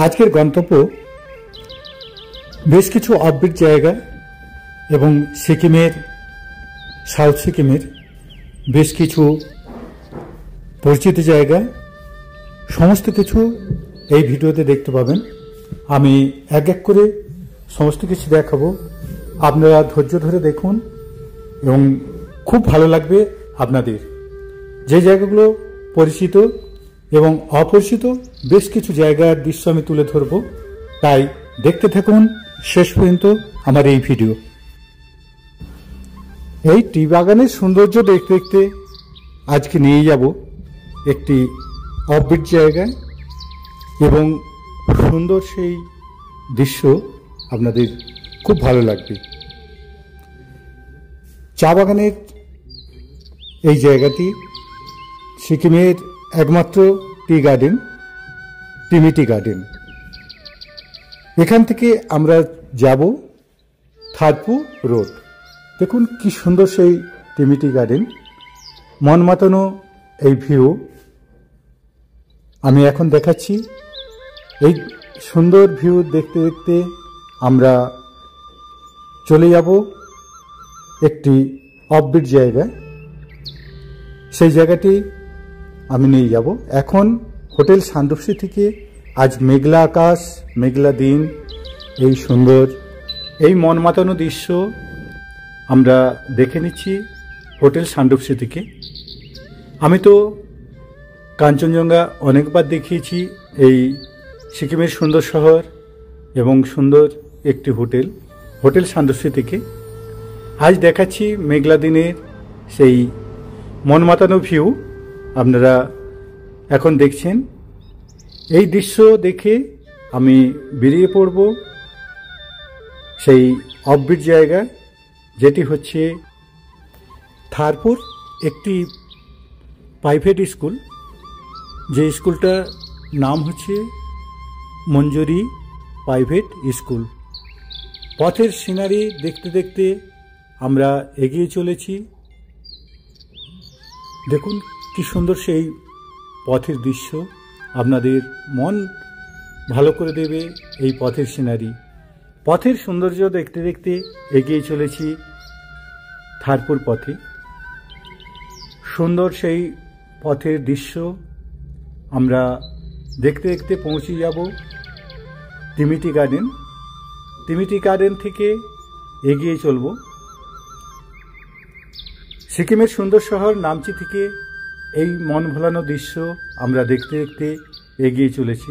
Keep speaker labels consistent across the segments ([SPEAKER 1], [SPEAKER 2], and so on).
[SPEAKER 1] আজকের গন্তব্য বেশ কিছু অফবিট জায়গা এবং সিকিমের সাউথ সিকিমের বেশ কিছু পরিচিত জায়গা সমস্ত কিছু এই ভিডিওতে দেখতে পাবেন। আমি এক এক করে সমস্ত কিছু দেখাবো, আপনারা ধৈর্য ধরে দেখুন এবং খুব ভালো লাগবে আপনাদের। যে জায়গাগুলো পরিচিত এবং অপরিচিত বেশ কিছু জায়গার দৃশ্য আমি তুলে ধরব, তাই দেখতে থাকুন শেষ পর্যন্ত আমার এই ভিডিও। এই টি বাগানের সৌন্দর্য দেখতে দেখতে আজকে নিয়ে যাব একটি অফবিট জায়গায় এবং সুন্দর সেই দৃশ্য আপনাদের খুব ভালো লাগবে। চা বাগানের এই জায়গাটি সিকিমের একমাত্র টি গার্ডেন, টিমিটি গার্ডেন। এখান থেকে আমরা যাব থারপু রোড। দেখুন কি সুন্দর সেই টিমিটি গার্ডেন, মন মাতানো এই ভিউ আমি এখন দেখাচ্ছি। এই সুন্দর ভিউ দেখতে দেখতে আমরা চলে যাব একটি অফবিট জায়গায়। সেই জায়গাটি আমি নিয়ে যাব। এখন হোটেল সান্ডুপসি থেকে আজ মেঘলা আকাশ, মেঘলা দিন, এই সুন্দর এই মন মাতানো দৃশ্য আমরা দেখে নিচ্ছি হোটেল সান্ডুপসি থেকে। আমি তো কাঞ্চনজঙ্ঘা অনেকবার দেখিয়েছি এই সিকিমের সুন্দর শহর এবং সুন্দর একটি হোটেল, হোটেল সান্ডুপসি থেকে। আজ দেখাচ্ছি মেঘলা দিনের সেই মন মাতানো ভিউ আপনারা এখন দেখছেন। এই দৃশ্য দেখে আমি বেরিয়ে পড়ব সেই অফবিট জায়গা, যেটি হচ্ছে থারপুর, একটি প্রাইভেট স্কুল। যে স্কুলটার নাম হচ্ছে মঞ্জুরি প্রাইভেট স্কুল। পথের সিনারি দেখতে দেখতে আমরা এগিয়ে চলেছি। দেখুন কি সুন্দর সেই পথের দৃশ্য, আপনাদের মন ভালো করে দেবে এই পথের সিনারি। পথের সৌন্দর্য দেখতে দেখতে এগিয়ে চলেছি থারপুর পথে। সুন্দর সেই পথের দৃশ্য আমরা দেখতে দেখতে পৌঁছে যাব টিমিটি গার্ডেন। টিমিটি গার্ডেন থেকে এগিয়ে চলব সিকিমের সুন্দর শহর নামচি থেকে। এই মন ভোলানো দৃশ্য আমরা দেখতে দেখতে এগিয়ে চলেছি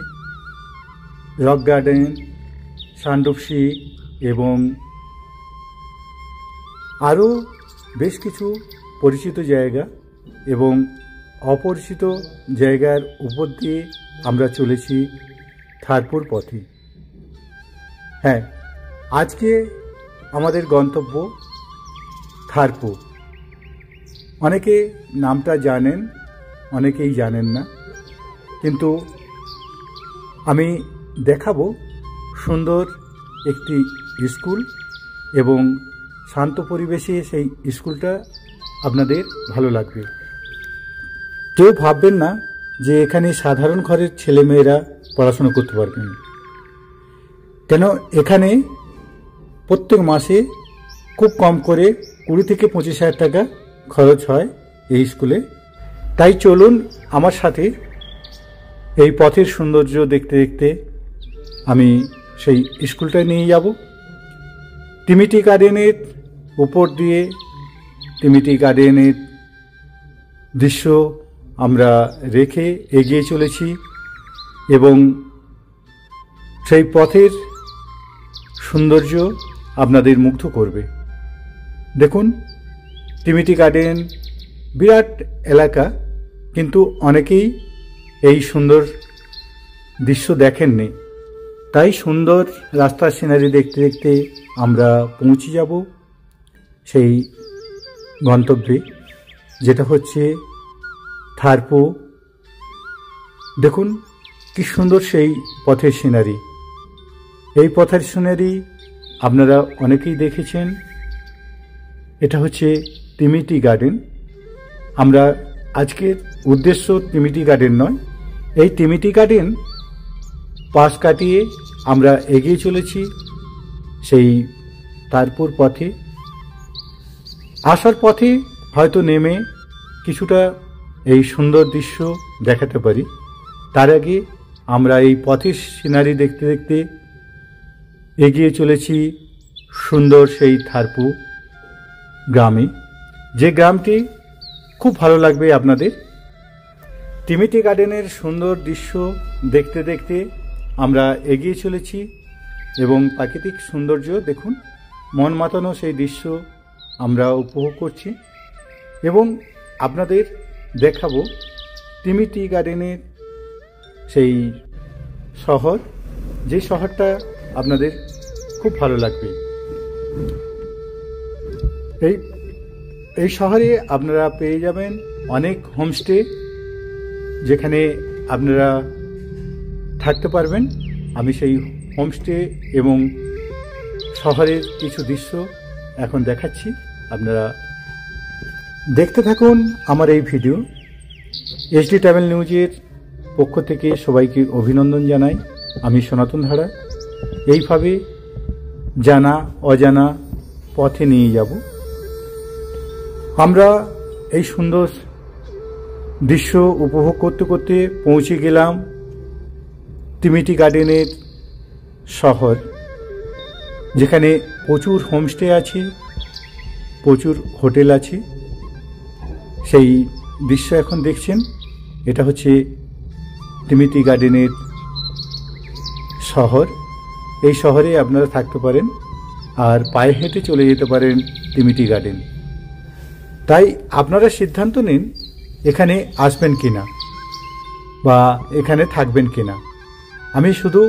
[SPEAKER 1] রক গার্ডেন, সান্ডুপসি এবং আরও বেশ কিছু পরিচিত জায়গা এবং অপরিচিত জায়গার উপর দিয়ে আমরা চলেছি থারপুর পথে। হ্যাঁ, আজকে আমাদের গন্তব্য থারপু। অনেকে নামটা জানেন, অনেকেই জানেন না, কিন্তু আমি দেখাবো সুন্দর একটি স্কুল এবং শান্ত পরিবেশে সেই স্কুলটা আপনাদের ভালো লাগবে। কেউ ভাববেন না যে এখানে সাধারণ ঘরের ছেলেমেয়েরা পড়াশোনা করতে পারবেন, কেন এখানে প্রত্যেক মাসে খুব কম করে 20 থেকে 25,000 টাকা খরচ হয় এই স্কুলে। তাই চলুন আমার সাথে এই পথের সৌন্দর্য দেখতে দেখতে আমি সেই স্কুলটায় নিয়ে যাব। টিমিটি গার্ডেনের উপর দিয়ে টিমিটি গার্ডেনের দৃশ্য আমরা রেখে এগিয়ে চলেছি এবং সেই পথের সৌন্দর্য আপনাদের মুগ্ধ করবে। দেখুন টিমিটি গার্ডেন বিরাট এলাকা, কিন্তু অনেকেই এই সুন্দর দৃশ্য দেখেননি। তাই সুন্দর রাস্তার সিনারি দেখতে দেখতে আমরা পৌঁছে যাব সেই গন্তব্যে, যেটা হচ্ছে থারপু। দেখুন কি সুন্দর সেই পথের সিনারি। এই পথের সিনারি আপনারা অনেকেই দেখেছেন। এটা হচ্ছে টিমিটি গার্ডেন। আমরা আজকের উদ্দেশ্য টিমিটি গার্ডেন নয়, এই টিমিটি গার্ডেন পাশ কাটিয়ে আমরা এগিয়ে চলেছি সেই তারপুর পথে। আসার পথে হয়তো নেমে কিছুটা এই সুন্দর দৃশ্য দেখাতে পারি। তার আগে আমরা এই পথের সিনারি দেখতে দেখতে এগিয়ে চলেছি সুন্দর সেই থারপু গ্রামে, যে গ্রামটি খুব ভালো লাগবে আপনাদের। টিমিটি গার্ডেনের সুন্দর দৃশ্য দেখতে দেখতে আমরা এগিয়ে চলেছি এবং প্রাকৃতিক সৌন্দর্য দেখুন, মন মাতানো সেই দৃশ্য আমরা উপভোগ করছি এবং আপনাদের দেখাবো টিমিটি গার্ডেনের সেই শহর, যে শহরটা আপনাদের খুব ভালো লাগবে। এই শহরে আপনারা পেয়ে যাবেন অনেক হোমস্টে, যেখানে আপনারা থাকতে পারবেন। আমি সেই হোমস্টে এবং শহরের কিছু দৃশ্য এখন দেখাচ্ছি, আপনারা দেখতে থাকুন আমার এই ভিডিও। এসডি ট্রাভেল নিউজের পক্ষ থেকে সবাইকে অভিনন্দন জানাই। আমি সনাতন ধারা। এইভাবে জানা অজানা পথে নিয়ে যাব। আমরা এই সুন্দর দৃশ্য উপভোগ করতে করতে পৌঁছে গেলাম টিমিটি গার্ডেনের শহর, যেখানে প্রচুর হোমস্টে আছে, প্রচুর হোটেল আছে। সেই দৃশ্য এখন দেখছেন, এটা হচ্ছে টিমিটি গার্ডেনের শহর। এই শহরে আপনারা থাকতে পারেন আর পায়ে হেঁটে চলে যেতে পারেন টিমিটি গার্ডেন। তাই আপনারা সিদ্ধান্ত নিন এখানে আসবেন কিনা বা এখানে থাকবেন কিনা। আমি শুধু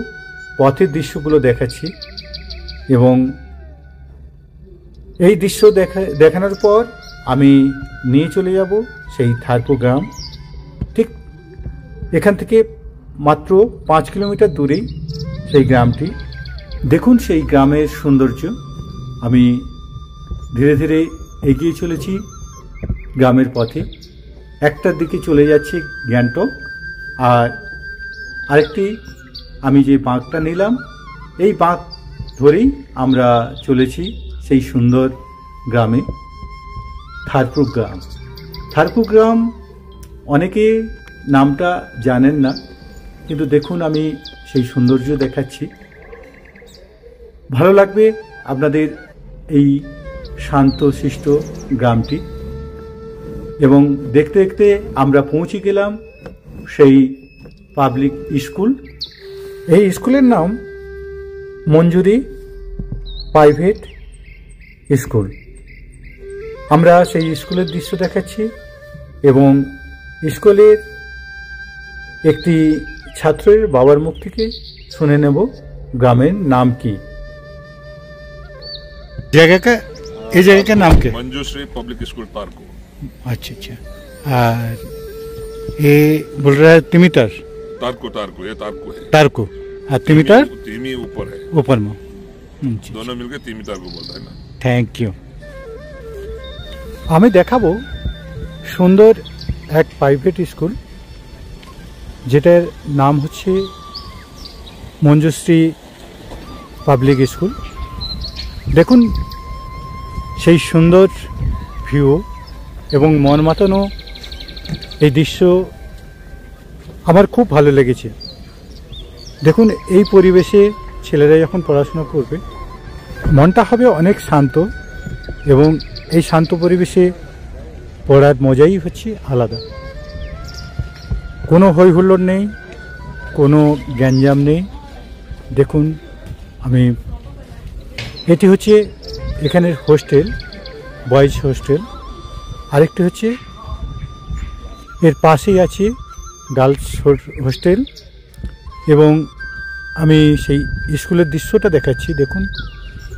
[SPEAKER 1] পথের দৃশ্যগুলো দেখাচ্ছি এবং এই দৃশ্য দেখানোর পর আমি নিয়ে চলে যাব সেই থারপু গ্রাম। ঠিক এখান থেকে মাত্র 5 কিলোমিটার দূরেই সেই গ্রামটি। দেখুন সেই গ্রামের সৌন্দর্য। আমি ধীরে ধীরে এগিয়ে চলেছি গ্রামের পথে। একটার দিকে চলে যাচ্ছে গ্যাংটক, আর আরেকটি আমি যে বাঁকটা নিলাম এই বাঁক ধরেই আমরা চলেছি সেই সুন্দর গ্রামে, থারপু গ্রাম। থারপু গ্রাম অনেকে নামটা জানেন না, কিন্তু দেখুন আমি সেই সৌন্দর্য দেখাচ্ছি। ভালো লাগবে আপনাদের এই শান্তশিষ্ট গ্রামটি। এবং দেখতে দেখতে আমরা পৌঁছে গেলাম সেই পাবলিক স্কুল। এই স্কুলের নাম মঞ্জুরি প্রাইভেট স্কুল। আমরা সেই স্কুলের দৃশ্য দেখাচ্ছি এবং স্কুলের একটি ছাত্রের বাবার মুখ থেকে শুনে নেব গ্রামের নাম কি। जगह का ये जगह का नाम क्या?
[SPEAKER 2] मंजूश्री पब्लिक स्कूल तारको।
[SPEAKER 1] अच्छा अच्छा। और ये बोल रहा है तिमितर?
[SPEAKER 2] तारको तारको, ये तारको है।
[SPEAKER 1] तारको और तिमितर
[SPEAKER 2] तीमी ऊपर है,
[SPEAKER 1] ऊपर में।
[SPEAKER 2] दोनों मिलके तीमी तारको बोलता है ना।
[SPEAKER 1] Thank you. আমি দেখাবো সুন্দর এক প্রাইভেট স্কুল, যেটার নাম হচ্ছে মঞ্জুশ্রী পাবলিক স্কুল। দেখুন সেই সুন্দর ভিউ এবং মন মাতানো এই দৃশ্য আমার খুব ভালো লেগেছে। দেখুন এই পরিবেশে ছেলেরা যখন পড়াশোনা করবে মনটা হবে অনেক শান্ত, এবং এই শান্ত পরিবেশে পড়ার মজাই হচ্ছে আলাদা। কোনো হই হুল্লোড় নেই, কোনো গ্যাঞ্জাম নেই। দেখুন আমি এটি হচ্ছে এখানের হোস্টেল, বয়েজ হোস্টেল। আরেকটি হচ্ছে এর পাশেই আছে গার্লস হোস্টেল। এবং আমি সেই স্কুলের দৃশ্যটা দেখাচ্ছি। দেখুন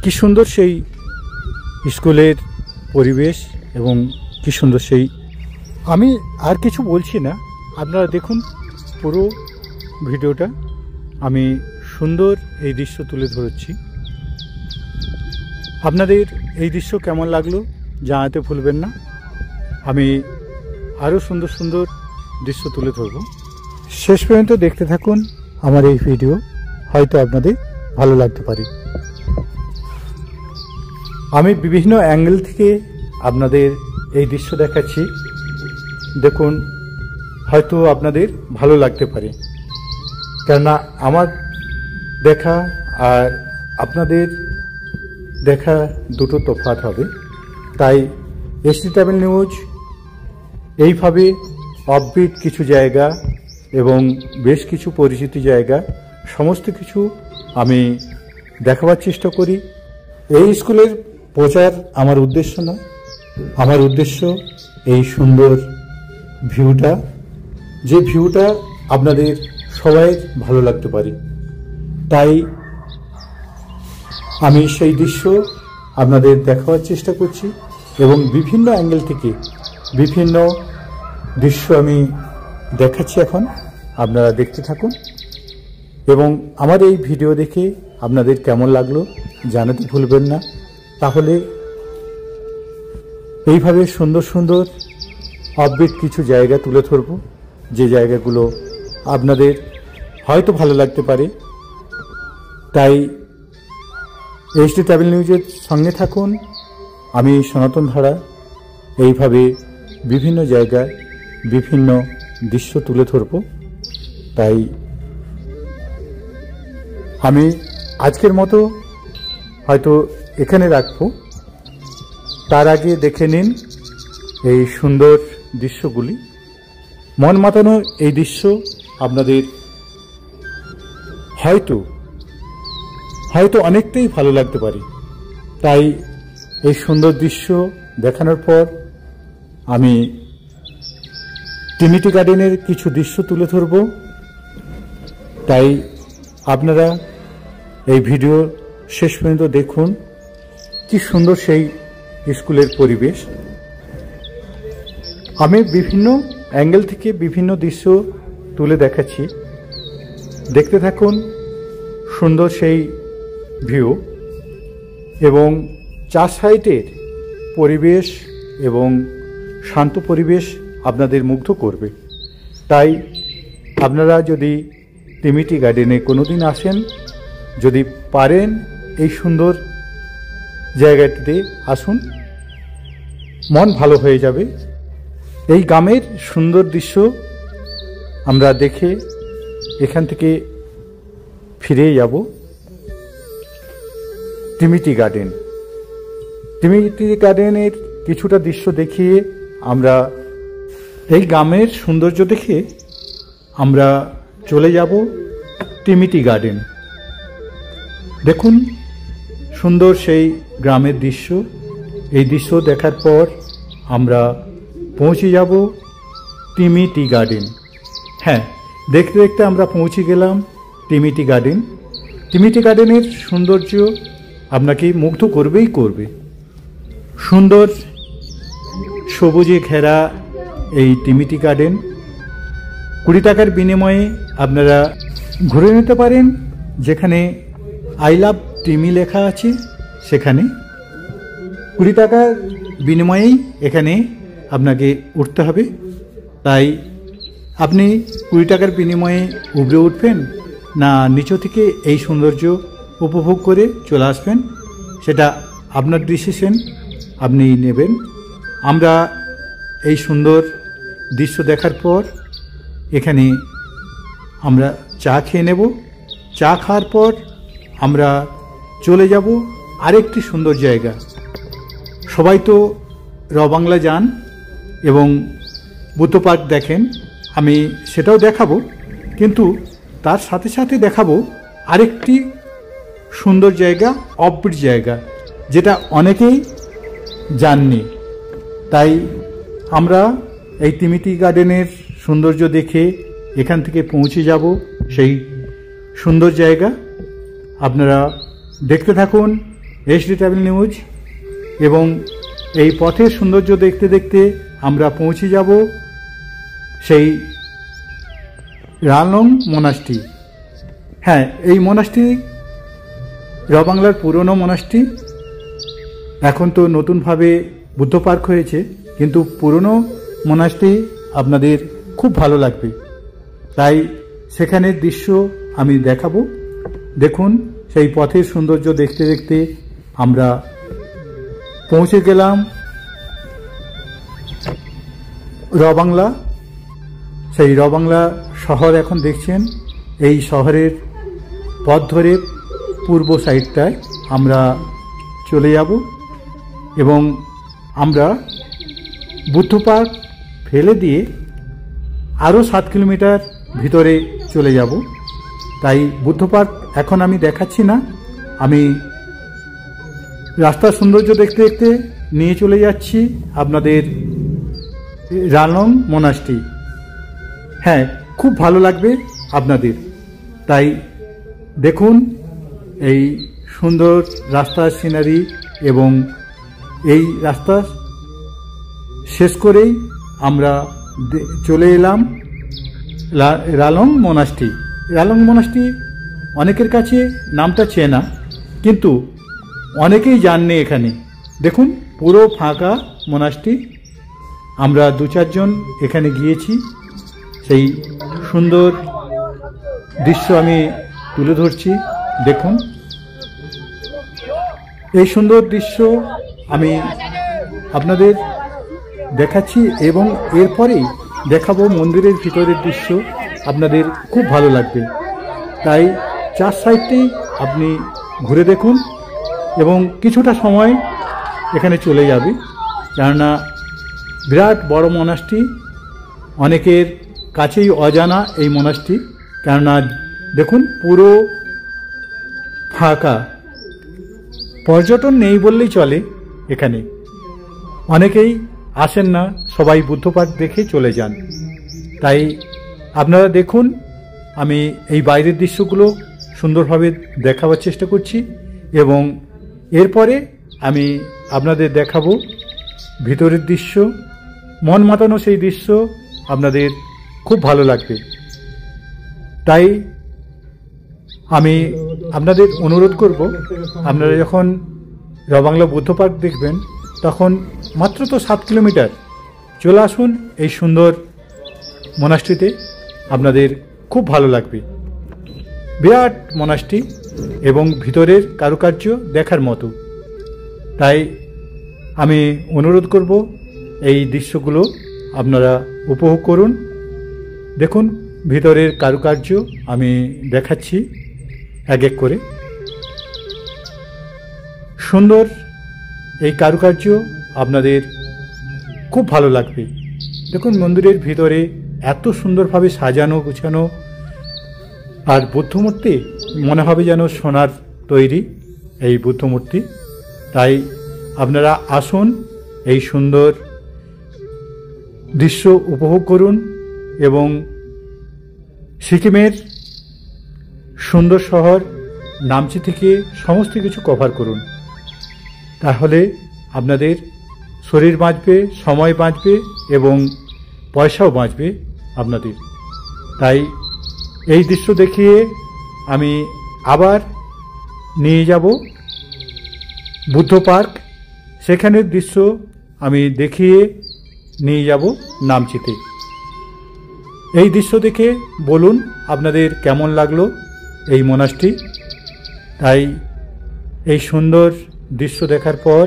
[SPEAKER 1] কি সুন্দর সেই স্কুলের পরিবেশ এবং কি সুন্দর সেই। আমি আর কিছু বলছি না, আপনারা দেখুন পুরো ভিডিওটা। আমি সুন্দর এই দৃশ্য তুলে ধরছি। আপনাদের এই দৃশ্য কেমন লাগলো জানাতে ভুলবেন না। আমি আরও সুন্দর সুন্দর দৃশ্য তুলে ধরব। শেষ পর্যন্ত দেখতে থাকুন আমার এই ভিডিও। হয়তো আপনাদের ভালো লাগতে পারে। আমি বিভিন্ন অ্যাঙ্গেল থেকে আপনাদের এই দৃশ্য দেখাচ্ছি, দেখুন হয়তো আপনাদের ভালো লাগতে পারে, কেননা আমার দেখা আর আপনাদের দেখা দুটো তফাৎ হবে। তাই এসডি ট্রাভেল নিউজ এইভাবে অফবিট কিছু জায়গা এবং বেশ কিছু পরিচিত জায়গা সমস্ত কিছু আমি দেখাবার চেষ্টা করি। এই স্কুলের প্রচার আমার উদ্দেশ্য নয়, আমার উদ্দেশ্য এই সুন্দর ভিউটা, যে ভিউটা আপনাদের সবাই ভালো লাগতে পারে। তাই আমি সেই দৃশ্য আপনাদের দেখাবার চেষ্টা করছি এবং বিভিন্ন অ্যাঙ্গেল থেকে বিভিন্ন দৃশ্য আমি দেখাচ্ছি। এখন আপনারা দেখতে থাকুন এবং আমার এই ভিডিও দেখে আপনাদের কেমন লাগলো জানাতে ভুলবেন না। তাহলে এইভাবে সুন্দর সুন্দর অফবিট কিছু জায়গা তুলে ধরব, যে জায়গাগুলো আপনাদের হয়তো ভালো লাগতে পারে। তাই এসডি ট্রাভেল নিউজের সঙ্গে থাকুন। আমি সনাতন ধারা এইভাবে বিভিন্ন জায়গায় বিভিন্ন দৃশ্য তুলে ধরব। তাই আমি আজকের মতো হয়তো এখানে রাখব। তার আগে দেখে নিন এই সুন্দর দৃশ্যগুলি। মন মাতানো এই দৃশ্য আপনাদের হয়তো অনেকটাই ভালো লাগতে পারে। তাই এই সুন্দর দৃশ্য দেখানোর পর আমি ট্রিনিটি গার্ডেনের কিছু দৃশ্য তুলে ধরব। তাই আপনারা এই ভিডিও শেষ পর্যন্ত দেখুন, কি সুন্দর সেই স্কুলের পরিবেশ। আমি বিভিন্ন অ্যাঙ্গেল থেকে বিভিন্ন দৃশ্য তুলে দেখাচ্ছি, দেখতে থাকুন সুন্দর সেই ভিউ এবং চার সাইডের পরিবেশ এবং শান্ত পরিবেশ আপনাদের মুগ্ধ করবে। তাই আপনারা যদি ট্রিনিটি গার্ডেনে কোনোদিন আসেন, যদি পারেন এই সুন্দর জায়গাটিতে আসুন, মন ভালো হয়ে যাবে। এই গ্রামের সুন্দর দৃশ্য আমরা দেখে এখান থেকে ফিরে যাব ট্রিনিটি গার্ডেন। ট্রিনিটি গার্ডেনের কিছুটা দৃশ্য দেখিয়ে আমরা এই গ্রামের সৌন্দর্য দেখে আমরা চলে যাব ট্রিনিটি গার্ডেন। দেখুন সুন্দর সেই গ্রামের দৃশ্য। এই দৃশ্য দেখার পর আমরা পৌঁছে যাব ট্রিনিটি গার্ডেন। হ্যাঁ, দেখতে দেখতে আমরা পৌঁছে গেলাম ট্রিনিটি গার্ডেন। ট্রিনিটি গার্ডেনের সৌন্দর্য আপনাকে মুগ্ধ করবেই করবে। সুন্দর সবুজে ঘেরা এই ট্রিনিটি গার্ডেন 20 টাকার বিনিময়ে আপনারা ঘুরে নিতে পারেন। যেখানে আই লাভ ট্রিমি লেখা আছে সেখানে 20 টাকার বিনিময়েই এখানে আপনাকে উঠতে হবে। তাই আপনি 20 টাকার বিনিময়ে উপরে উঠবেন না নিচু থেকে এই সৌন্দর্য উপভোগ করে চলে আসবেন, সেটা আপনার ডিসিশন, আপনি নেবেন। আমরা এই সুন্দর দৃশ্য দেখার পর এখানে আমরা চা খেয়ে নেব। চা খাওয়ার পর আমরা চলে যাব আরেকটি সুন্দর জায়গা। সবাই তো র বাংলা যান এবং বুদ্ধ পার্ক দেখেন, আমি সেটাও দেখাবো, কিন্তু তার সাথে সাথে দেখাবো আরেকটি সুন্দর জায়গা, অফবিট জায়গা, যেটা অনেকেই জাননি। তাই আমরা এই ট্রিনিটি গার্ডেনের সৌন্দর্য দেখে এখান থেকে পৌঁছে যাব সেই সুন্দর জায়গা। আপনারা দেখতে থাকুন এসডি ট্রাভেল নিউজ এবং এই পথের সৌন্দর্য দেখতে দেখতে আমরা পৌঁছে যাব সেই রালং মনাস্ট্রি। হ্যাঁ, এই মনাস্ট্রি র বাংলার পুরনো মনাস্ট্রি। এখন তো নতুনভাবে বুদ্ধ পার্ক হয়েছে, কিন্তু পুরনো মনাস্ট্রি আপনাদের খুব ভালো লাগবে। তাই সেখানের দৃশ্য আমি দেখাবো। দেখুন সেই পথের সৌন্দর্য দেখতে দেখতে আমরা পৌঁছে গেলাম রবাংলা। সেই রবাংলা শহর এখন দেখছেন। এই শহরের পথ ধরে পূর্ব সাইডটায় আমরা চলে যাব এবং আমরা বুদ্ধ পার্ক ফেলে দিয়ে আরও 7 কিলোমিটার ভিতরে চলে যাব। তাই বুদ্ধ পার্ক এখন আমি দেখাচ্ছি না, আমি রাস্তার সৌন্দর্য দেখতে দেখতে নিয়ে চলে যাচ্ছি আপনাদের রালং মনাস্ট্রি। হ্যাঁ, খুব ভালো লাগবে আপনাদের। তাই দেখুন এই সুন্দর রাস্তার সিনারি এবং এই রাস্তা শেষ করেই আমরা চলে এলাম রালং মনাস্ট্রি। রালং মনাস্ট্রি অনেকের কাছে নামটা চেনা, কিন্তু অনেকেই জাননি এখানে। দেখুন পুরো ফাঁকা মনাস্ট্রি। আমরা 2-4 জন এখানে গিয়েছি। সেই সুন্দর দৃশ্য আমি তুলে ধরছি। দেখুন এই সুন্দর দৃশ্য আমি আপনাদের দেখাচ্ছি এবং এরপরেই দেখাবো মন্দিরের ভিতরের দৃশ্য। আপনাদের খুব ভালো লাগবে। তাই 4 সাইডটাই আপনি ঘুরে দেখুন এবং কিছুটা সময় এখানে চলে যাবে, কেননা বিরাট বড় মনাস্ট্রি। অনেকের কাছেই অজানা এই মনাস্ট্রি, কেননা দেখুন পুরো ফাঁকা, পর্যটন নেই বললেই চলে। এখানে অনেকেই আসেন না, সবাই বুদ্ধ পার্ক দেখে চলে যান। তাই আপনারা দেখুন, আমি এই বাইরের দৃশ্যগুলো সুন্দরভাবে দেখাবার চেষ্টা করছি এবং এরপরে আমি আপনাদের দেখাবো ভিতরের দৃশ্য। মন মাতানো সেই দৃশ্য আপনাদের খুব ভালো লাগবে। তাই আমি আপনাদের অনুরোধ করব, আপনারা যখন রবাংলা বুদ্ধ পার্ক দেখবেন তখন মাত্র তো 7 কিলোমিটার, চলে আসুন এই সুন্দর মনাস্ট্রিতে। আপনাদের খুব ভালো লাগবে। বিরাট মনাস্ট্রি এবং ভিতরের কারুকার্য দেখার মতো। তাই আমি অনুরোধ করব এই দৃশ্যগুলো আপনারা উপভোগ করুন। দেখুন ভিতরের কারুকার্য আমি দেখাচ্ছি এক এক করে। সুন্দর এই কারুকার্য আপনাদের খুব ভালো লাগবে। দেখুন মন্দিরের ভিতরে এত সুন্দরভাবে সাজানো গুছানো, আর বুদ্ধমূর্তি মনে হবে যেন সোনার তৈরি এই বুদ্ধমূর্তি। তাই আপনারা আসুন, এই সুন্দর দৃশ্য উপভোগ করুন এবং সিকিমের সুন্দর শহর নামচি থেকে সমস্ত কিছু কভার করুন। তাহলে আপনাদের শরীর বাঁচবে, সময় বাঁচবে এবং পয়সাও বাঁচবে আপনাদের। তাই এই দৃশ্য দেখিয়ে আমি আবার নিয়ে যাব বুদ্ধ পার্ক। সেখানের দৃশ্য আমি দেখিয়ে নিয়ে যাব নামচিতে। এই দৃশ্য দেখে বলুন আপনাদের কেমন লাগলো এই মনাস্ট্রি। তাই এই সুন্দর দৃশ্য দেখার পর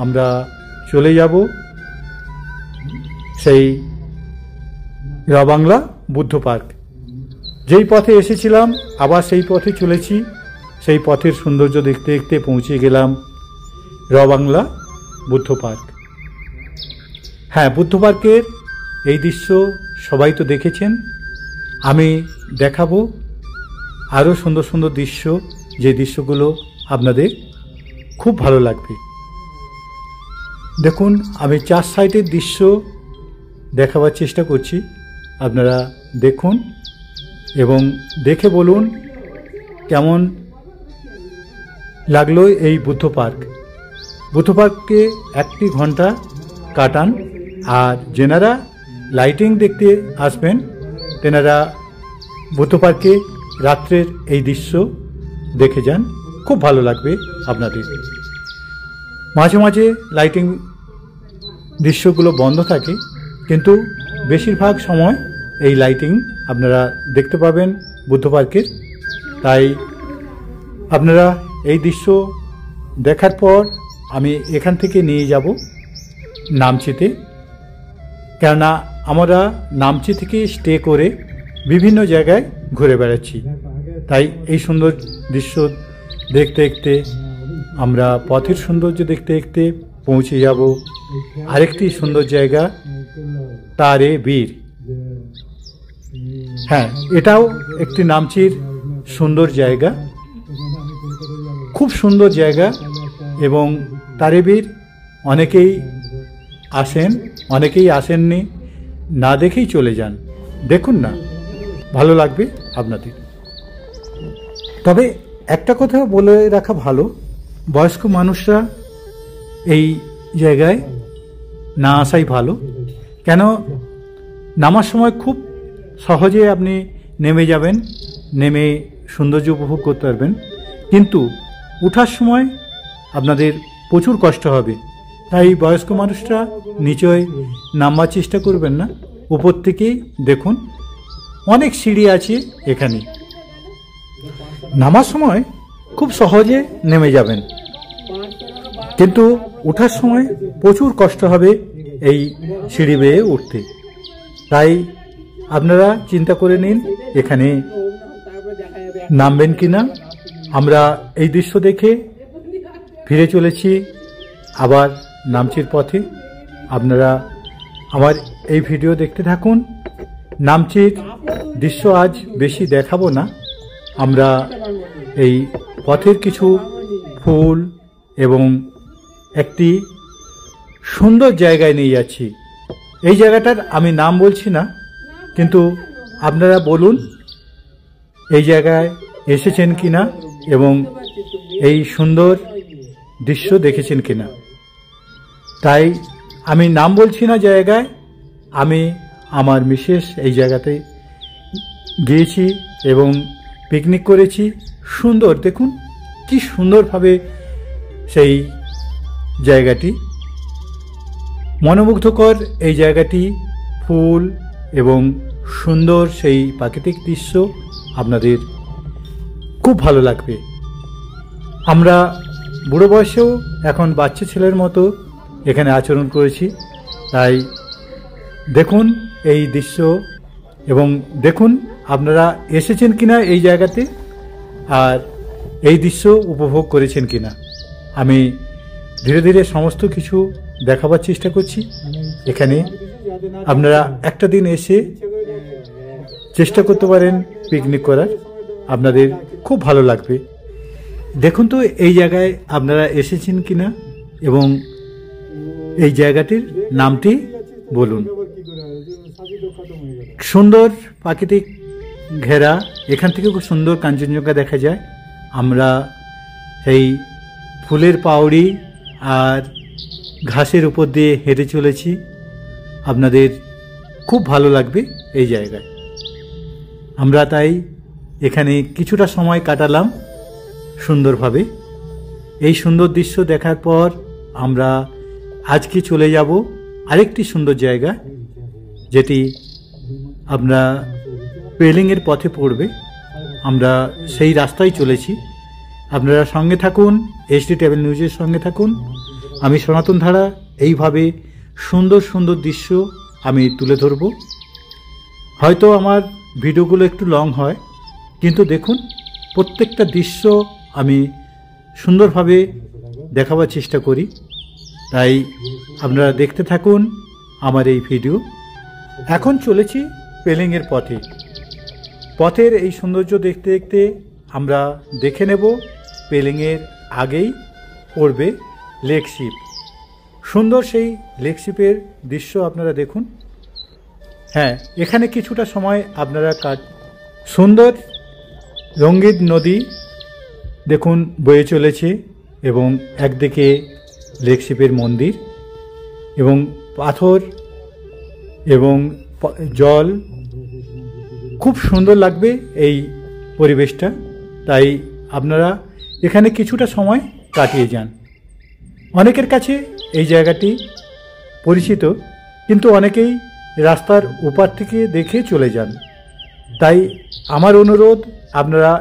[SPEAKER 1] আমরা চলে যাব সেই রবাংলা বুদ্ধ পার্ক। যেই পথে এসেছিলাম আবার সেই পথে চলেছি। সেই পথের সৌন্দর্য দেখতে দেখতে পৌঁছে গেলাম রবাংলা বুদ্ধ পার্ক। হ্যাঁ, বুদ্ধ পার্কের এই দৃশ্য সবাই তো দেখেছেন। আমি দেখাবো আরও সুন্দর সুন্দর দৃশ্য, যে দৃশ্যগুলো আপনাদের খুব ভালো লাগবে। দেখুন আমি 4 সাইডের দৃশ্য দেখাবার চেষ্টা করছি। আপনারা দেখুন এবং দেখে বলুন কেমন লাগলো এই বুদ্ধ পার্ক। বুদ্ধ পার্কে 1 ঘন্টা কাটান, আর যেনারা লাইটিং দেখতে আসবেন তেনারা বুদ্ধ পার্কে রাত্রের এই দৃশ্য দেখে যান, খুব ভালো লাগবে আপনাদের। মাঝে মাঝে লাইটিং দৃশ্যগুলো বন্ধ থাকে, কিন্তু বেশিরভাগ সময় এই লাইটিং আপনারা দেখতে পাবেন বুদ্ধ পার্কের। তাই আপনারা এই দৃশ্য দেখার পর আমি এখান থেকে নিয়ে যাব নামচিতে, কেননা আমরা নামচি থেকে স্টে করে বিভিন্ন জায়গায় ঘুরে বেড়াচ্ছি। তাই এই সুন্দর দৃশ্য দেখতে দেখতে আমরা পথের সৌন্দর্য দেখতে দেখতে পৌঁছে যাব আরেকটি সুন্দর জায়গা, তারে বীর। হ্যাঁ, এটাও একটি নামচির সুন্দর জায়গা, খুব সুন্দর জায়গা। এবং তারে বীর অনেকেই আসেন, অনেকেই আসেননি, না দেখেই চলে যান। দেখুন না, ভালো লাগবে আপনাদের। তবে একটা কথা বলে রাখা ভালো, বয়স্ক মানুষরা এই জায়গায় না আসাই ভালো, কেন নামার সময় খুব সহজে আপনি নেমে যাবেন, নেমে সৌন্দর্য উপভোগ করতে পারবেন, কিন্তু ওঠার সময় আপনাদের প্রচুর কষ্ট হবে। তাই বয়স্ক মানুষরা নিচে নামবার চেষ্টা করবেন না, উপর থেকেই দেখুন অনেক সিঁড়ি আছে এখানে। নামার সময় খুব সহজে নেমে যাবেন, কিন্তু ওঠার সময় প্রচুর কষ্ট হবে এই সিঁড়ি বেয়ে উঠতে। তাই আপনারা চিন্তা করে নিন এখানে নামবেন কিনা। আমরা এই দৃশ্য দেখে ফিরে চলেছি আবার নামচির পথে। আপনারা আমার এই ভিডিও দেখতে থাকুন। নামচির দৃশ্য আজ বেশি দেখাবো না, আমরা এই পথের কিছু ফুল এবং একটি সুন্দর জায়গায় নিয়ে যাচ্ছি। এই জায়গাটার আমি নাম বলছি না, কিন্তু আপনারা বলুন এই জায়গায় এসেছেন কিনা এবং এই সুন্দর দৃশ্য দেখেছেন কিনা। তাই আমি নাম বলছি না জায়গায়, আমি আমার মিসেস এই জায়গাতে গিয়েছি এবং পিকনিক করেছি। সুন্দর, দেখুন কি সুন্দরভাবে সেই জায়গাটি, মনোমুগ্ধকর এই জায়গাটি, ফুল এবং সুন্দর সেই প্রাকৃতিক দৃশ্য আপনাদের খুব ভালো লাগবে। আমরা বুড়ো বয়সেও এখন বাচ্চা ছেলের মতো এখানে আচরণ করেছি। তাই দেখুন এই দৃশ্য এবং দেখুন আপনারা এসেছেন কিনা এই জায়গাতে আর এই দৃশ্য উপভোগ করেছেন কিনা। আমি ধীরে ধীরে সমস্ত কিছু দেখাবার চেষ্টা করছি। এখানে আপনারা একটা দিন এসে চেষ্টা করতে পারেন পিকনিক করার, আপনাদের খুব ভালো লাগবে। দেখুন তো এই জায়গায় আপনারা এসেছেন কিনা এবং এই জায়গাটির নামটি বলুন। সুন্দর প্রাকৃতিক ঘেরা, এখান থেকে খুব সুন্দর কাঞ্চনজঙ্ঘা দেখা যায়। আমরা সেই ফুলের পাউড়ি আর ঘাসের উপর দিয়ে হেঁটে চলেছি, আপনাদের খুব ভালো লাগবে এই জায়গায়। আমরা তাই এখানে কিছুটা সময় কাটালাম সুন্দরভাবে। এই সুন্দর দৃশ্য দেখার পর আমরা আজকে চলে যাব আরেকটি সুন্দর জায়গা, যেটি আমরা পেলিংয়ের পথে পড়বে। আমরা সেই রাস্তায় চলেছি। আপনারা সঙ্গে থাকুন, HD ট্রাভেল নিউজের সঙ্গে থাকুন। আমি সনাতন ধারা এইভাবে সুন্দর সুন্দর দৃশ্য আমি তুলে ধরব। হয়তো আমার ভিডিওগুলো একটু লং হয়, কিন্তু দেখুন প্রত্যেকটা দৃশ্য আমি সুন্দরভাবে দেখাবার চেষ্টা করি। তাই আপনারা দেখতে থাকুন আমার এই ভিডিও। এখন চলেছি পেলিংয়ের পথে। পথের এই সৌন্দর্য দেখতে দেখতে আমরা দেখে নেব পেলিংয়ের আগেই পড়বে লেকশিপ। সুন্দর সেই লেকশিপের দৃশ্য আপনারা দেখুন। হ্যাঁ, এখানে কিছুটা সময় আপনারা সুন্দর রঙ্গিত নদী দেখুন বয়ে চলেছে এবং একদিকে লেকশিপের মন্দির এবং পাথর এবং জল, খুব সুন্দর লাগবে এই পরিবেশটা। তাই আপনারা এখানে কিছুটা সময় কাটিয়ে যান। অনেকের কাছে এই জায়গাটি পরিচিত, কিন্তু অনেকেই রাস্তার ওপার থেকে দেখে চলে যান। তাই আমার অনুরোধ, আপনারা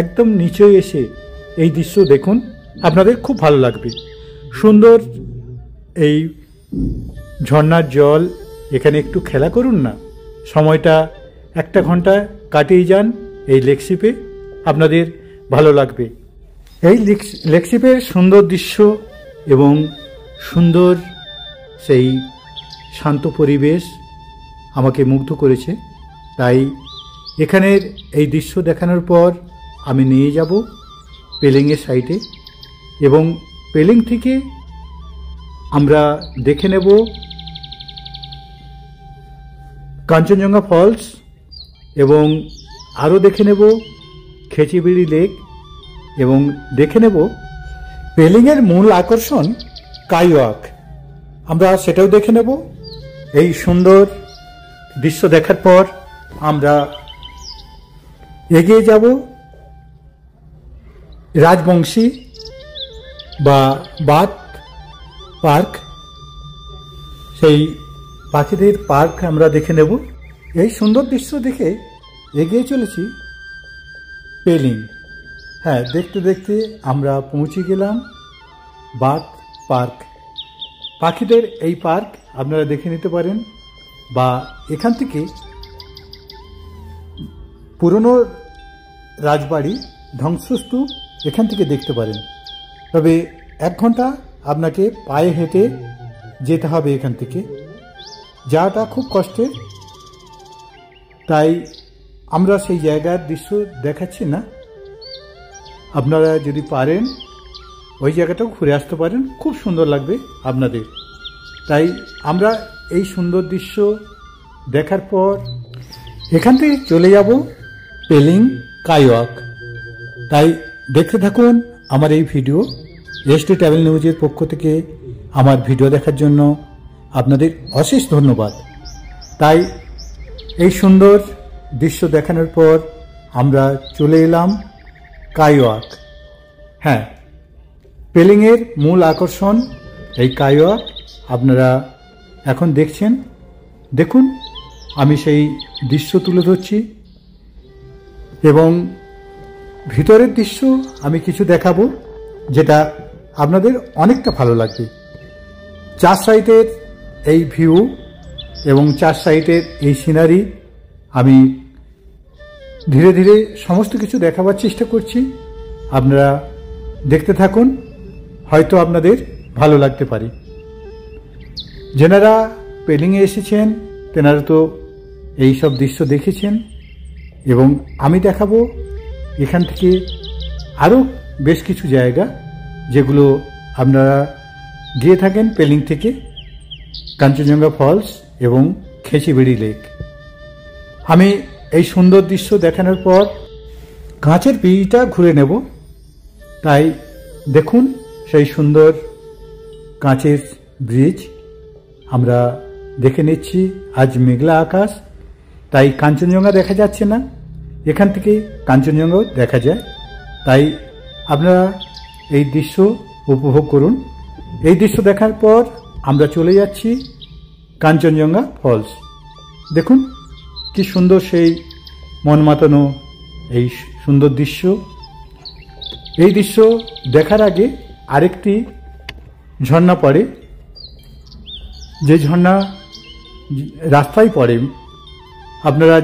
[SPEAKER 1] একদম নিচে এসে এই দৃশ্য দেখুন, আপনাদের খুব ভালো লাগবে। সুন্দর এই ঝর্ণার জল, এখানে একটু খেলা করুন না, সময়টা 1 ঘন্টা কাটিয়ে যান এই লেকশিপে, আপনাদের ভালো লাগবে। এই লেকশিপের সুন্দর দৃশ্য এবং সুন্দর সেই শান্ত পরিবেশ আমাকে মুগ্ধ করেছে। তাই এখানের এই দৃশ্য দেখানোর পর আমি নিয়ে যাব পেলিংয়ের সাইটে, এবং পেলিং থেকে আমরা দেখে নেব কাঞ্চনজঙ্ঘা ফলস, এবং আরও দেখে নেব খেচিবিড়ি লেক, এবং দেখে নেব পেলিংয়ের মূল আকর্ষণ কাইওয়াক, আমরা সেটাও দেখে নেব। এই সুন্দর দৃশ্য দেখার পর আমরা এগিয়ে যাব রাজবংশী বা বাত পার্ক, সেই পাখিদের পার্ক আমরা দেখে নেব। এই সুন্দর দৃশ্য দেখে এগিয়ে চলেছি পেলিং। হ্যাঁ, দেখতে দেখতে আমরা পৌঁছে গেলাম বাত পার্ক। পাখিদের এই পার্ক আপনারা দেখে নিতে পারেন, বা এখান থেকে পুরনো রাজবাড়ি ধ্বংসস্তূপ এখান থেকে দেখতে পারেন। তবে 1 ঘন্টা আপনাকে পায়ে হেঁটে যেতে হবে এখান থেকে, যাওয়াটা খুব কষ্টের। তাই আমরা সেই জায়গার দৃশ্য দেখাচ্ছি না, আপনারা যদি পারেন ওই জায়গাটাও ঘুরে আসতে পারেন, খুব সুন্দর লাগবে আপনাদের। তাই আমরা এই সুন্দর দৃশ্য দেখার পর এখান থেকে চলে যাব পেলিং কাইওয়াক। তাই দেখতে থাকুন আমার এই ভিডিও। এসডি ট্রাভেল নিউজের পক্ষ থেকে আমার ভিডিও দেখার জন্য আপনাদের অশেষ ধন্যবাদ। তাই এই সুন্দর দৃশ্য দেখানোর পর আমরা চলে এলাম কাইওয়াক। হ্যাঁ, পেলিংয়ের মূল আকর্ষণ এই কাইওয়াক, আপনারা এখন দেখছেন। দেখুন, আমি সেই দৃশ্য তুলে ধরছি, এবং ভিতরের দৃশ্য আমি কিছু দেখাবো যেটা আপনাদের অনেকটা ভালো লাগবে। 4 সাইডের এই ভিউ এবং 4 সাইডের এই সিনারি আমি ধীরে ধীরে সমস্ত কিছু দেখাবার চেষ্টা করছি, আপনারা দেখতে থাকুন, হয়তো আপনাদের ভালো লাগতে পারে। যেনারা পেলিংয়ে এসেছেন তেনারা তো এই সব দৃশ্য দেখেছেন, এবং আমি দেখাবো এখান থেকে আরও বেশ কিছু জায়গা যেগুলো আপনারা গিয়ে থাকেন পেলিং থেকে, কাঞ্চনজঙ্ঘা ফলস এবং খেচিবিড়ি লেক। আমি এই সুন্দর দৃশ্য দেখানোর পর কাঁচের পিঁড়িটা ঘুরে নেব। তাই দেখুন সেই সুন্দর কাঁচের ব্রিজ আমরা দেখে নিচ্ছি। আজ মেঘলা আকাশ, তাই কাঞ্চনজঙ্ঘা দেখা যাচ্ছে না, এখান থেকে কাঞ্চনজঙ্ঘাও দেখা যায়। তাই আপনারা এই দৃশ্য উপভোগ করুন। এই দৃশ্য দেখার পর আমরা চলে যাচ্ছি কাঞ্চনজঙ্ঘা ফলস। দেখুন কি সুন্দর সেই মন মাতানো এই সুন্দর দৃশ্য। এই দৃশ্য দেখার আগে আরেকটি ঝর্ণা পড়ে, যে ঝর্ণা রাস্তায় পড়ে। আপনারা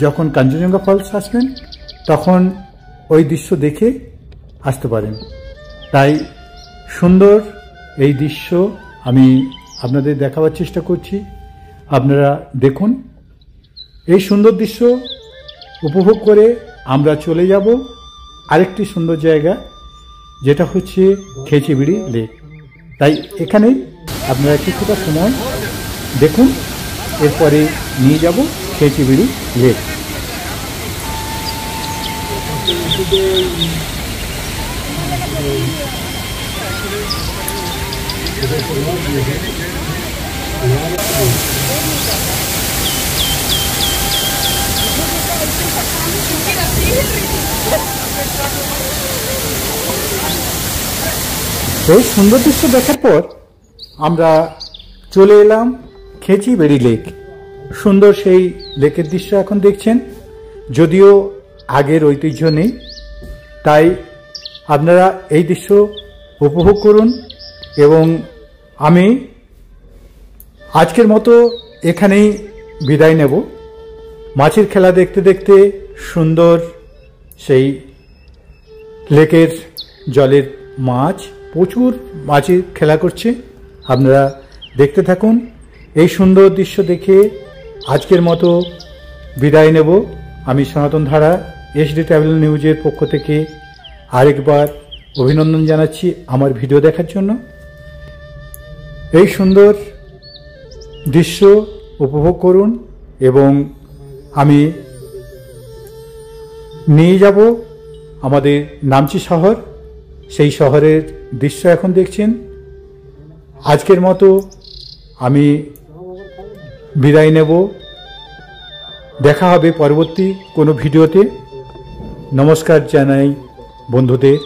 [SPEAKER 1] যখন কাঞ্চনজঙ্ঘা ফলস আসবেন তখন ওই দৃশ্য দেখে আসতে পারেন। তাই সুন্দর এই দৃশ্য আমি আপনাদের দেখাবার চেষ্টা করছি, আপনারা দেখুন। এই সুন্দর দৃশ্য উপভোগ করে আমরা চলে যাব আরেকটি সুন্দর জায়গা, যেটা হচ্ছে খেচিবিড়ি লেক। তাই এখানে আপনারা কিছুটা সময় দেখুন, এরপরে নিয়ে যাব খেচিবিড়ি লেক। এই সুন্দর দৃশ্য দেখার পর আমরা চলে এলাম খেচিবিড়ি লেক। সুন্দর সেই লেকের দৃশ্য এখন দেখছেন, যদিও আগের ঐতিহ্য নেই, তাই আপনারা এই দৃশ্য উপভোগ করুন এবং আমি আজকের মতো এখানেই বিদায় নেব। মাছের খেলা দেখতে দেখতে সুন্দর সেই লেকের জলের মাছ, প্রচুর মাছের খেলা করছে, আপনারা দেখতে থাকুন। এই সুন্দর দৃশ্য দেখে আজকের মতো বিদায় নেব। আমি সনাতন ধারা এসডি ট্রাভেল নিউজের পক্ষ থেকে আরেকবার অভিনন্দন জানাচ্ছি আমার ভিডিও দেখার জন্য। এই সুন্দর দৃশ্য উপভোগ করুন এবং আমি নিয়ে যাব আমাদের নামচি শহর। সেই শহরের দৃশ্য এখন দেখছেন। আজকের মতো আমি বিদায় নেব। দেখা হবে পরবর্তী কোনো ভিডিওতে। নমস্কার জানাই বন্ধুদের।